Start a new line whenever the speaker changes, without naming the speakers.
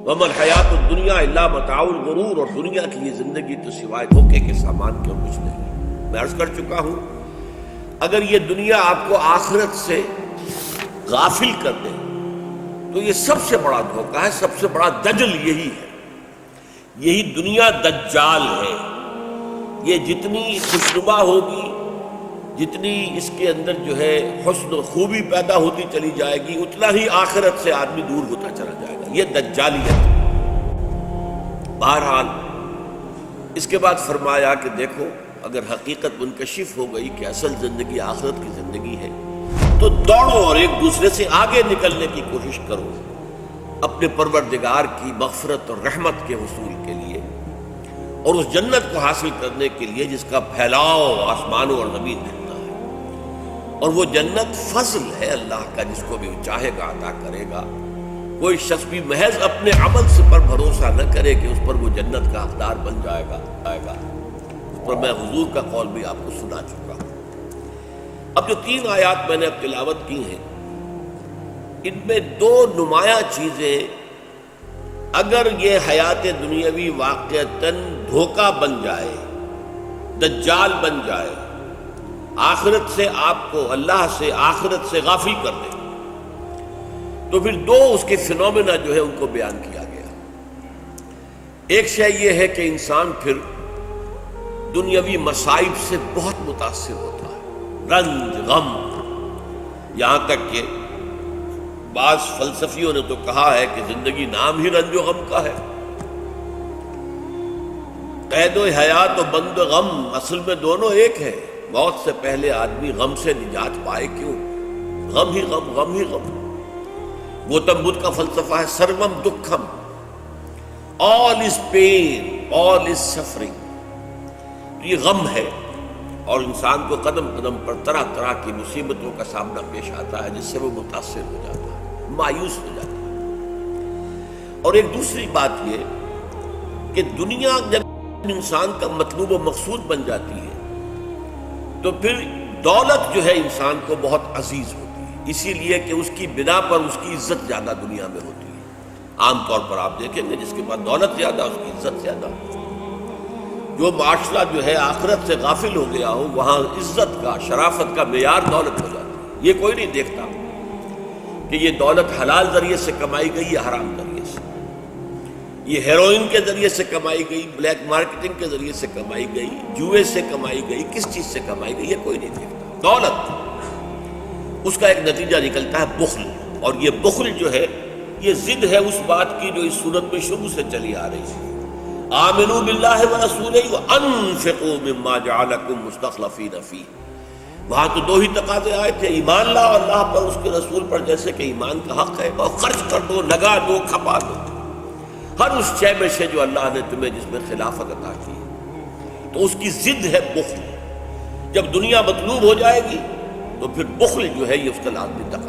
وَمَا الْحَيَاةُ الدُّنْيَا إِلَّا مَتَاعُ الْغُرُورِ، اور دنیا کی یہ زندگی تو سوائے دھوکے کے سامان کے اور کچھ نہیں۔ میں عرض کر چکا ہوں اگر یہ دنیا آپ کو آخرت سے غافل کر دے تو یہ سب سے بڑا دھوکہ ہے، سب سے بڑا دجل یہی ہے۔ یہی دنیا دجال ہے۔ یہ جتنی خوشنما ہوگی، جتنی اس کے اندر جو ہے حسن و خوبی پیدا ہوتی چلی جائے گی، اتنا ہی آخرت سے آدمی دور ہوتا چلا جائے گا۔ یہ دجالیت۔ بہرحال اس کے بعد فرمایا کہ دیکھو اگر حقیقت منکشف ہو گئی کہ اصل زندگی آخرت کی زندگی ہے تو دوڑو اور ایک دوسرے سے آگے نکلنے کی کوشش کرو اپنے پروردگار کی مغفرت اور رحمت کے حصول کے لیے، اور اس جنت کو حاصل کرنے کے لیے جس کا پھیلاؤ آسمانوں اور زمین میں ہے۔ اور وہ جنت فضل ہے اللہ کا، جس کو بھی چاہے گا عطا کرے گا۔ کوئی شخص بھی محض اپنے عمل سے پر بھروسہ نہ کرے کہ اس پر وہ جنت کا حقدار بن جائے گا۔ اس پر میں حضور کا قول بھی آپ کو سنا چکا ہوں۔ اب جو 3 آیات میں نے اب تلاوت کی ہیں، ان میں 2 نمایاں چیزیں اگر یہ حیات دنیاوی واقعتاً دھوکہ بن جائے، دجال بن جائے، آخرت سے آپ کو، اللہ سے، آخرت سے غافل کر دے، تو پھر 2 اس کے فینومینا جو ہے ان کو بیان کیا گیا۔ ایک شے یہ ہے کہ انسان پھر دنیاوی مصائب سے بہت متاثر ہوتا ہے، رنج غم، یہاں تک کہ بعض فلسفیوں نے تو کہا ہے کہ زندگی نام ہی رنج و غم کا ہے۔ قید و حیات و بند و غم اصل میں دونوں ایک ہیں۔ موت سے پہلے آدمی غم سے نجات پائے کیوں؟ غم ہی غم، غم ہی غم۔ گوتم بدھ کا فلسفہ ہے سروم دکھم، آل از پین، آل از سفرنگ۔ یہ غم ہے اور انسان کو قدم قدم پر طرح طرح کی مصیبتوں کا سامنا پیش آتا ہے، جس سے وہ متاثر ہو جاتا ہے، مایوس ہو جاتا ہے۔ اور ایک دوسری بات یہ کہ دنیا جب انسان کا مطلوب و مقصود بن جاتی ہے تو پھر دولت جو ہے انسان کو بہت عزیز ہوتی ہے، اسی لیے کہ اس کی بنا پر اس کی عزت زیادہ دنیا میں ہوتی ہے۔ عام طور پر آپ دیکھیں گے جس کے پاس دولت زیادہ، اس کی عزت زیادہ۔ جو معاشرہ جو ہے آخرت سے غافل ہو گیا ہو، وہاں عزت کا، شرافت کا معیار دولت ہو جاتی ہے۔ یہ کوئی نہیں دیکھتا کہ یہ دولت حلال ذریعے سے کمائی گئی یا حرام ذریعے سے، یہ ہیروئن کے ذریعے سے کمائی گئی، بلیک مارکیٹنگ کے ذریعے سے کمائی گئی، جوئے سے کمائی گئی، کس چیز سے کمائی گئی، یہ کوئی نہیں دیکھتا۔ دولت، اس کا ایک نتیجہ نکلتا ہے بخل، اور یہ بخل جو ہے یہ ضد ہے اس بات کی جو اس صورت میں شروع سے چلی آ رہی ہے۔ آمنوا باللہ ورسولہ وانفقوا مما جعلکم مستخلفین فیہ۔ وہاں تو 2 ہی تقاضے آئے تھے، ایمان لاؤ اللہ پر، اس کے رسول پر، جیسے کہ ایمان کا حق ہے، اور خرچ کر دو، لگا دو، کھپا دو ہر اس شے میں سے جو اللہ نے تمہیں جس میں خلافت عطا کی ہے۔ تو اس کی ضد ہے بخل۔ جب دنیا مطلوب ہو جائے گی تو پھر بخل جو ہے یہ اس کا لازمی تقاضا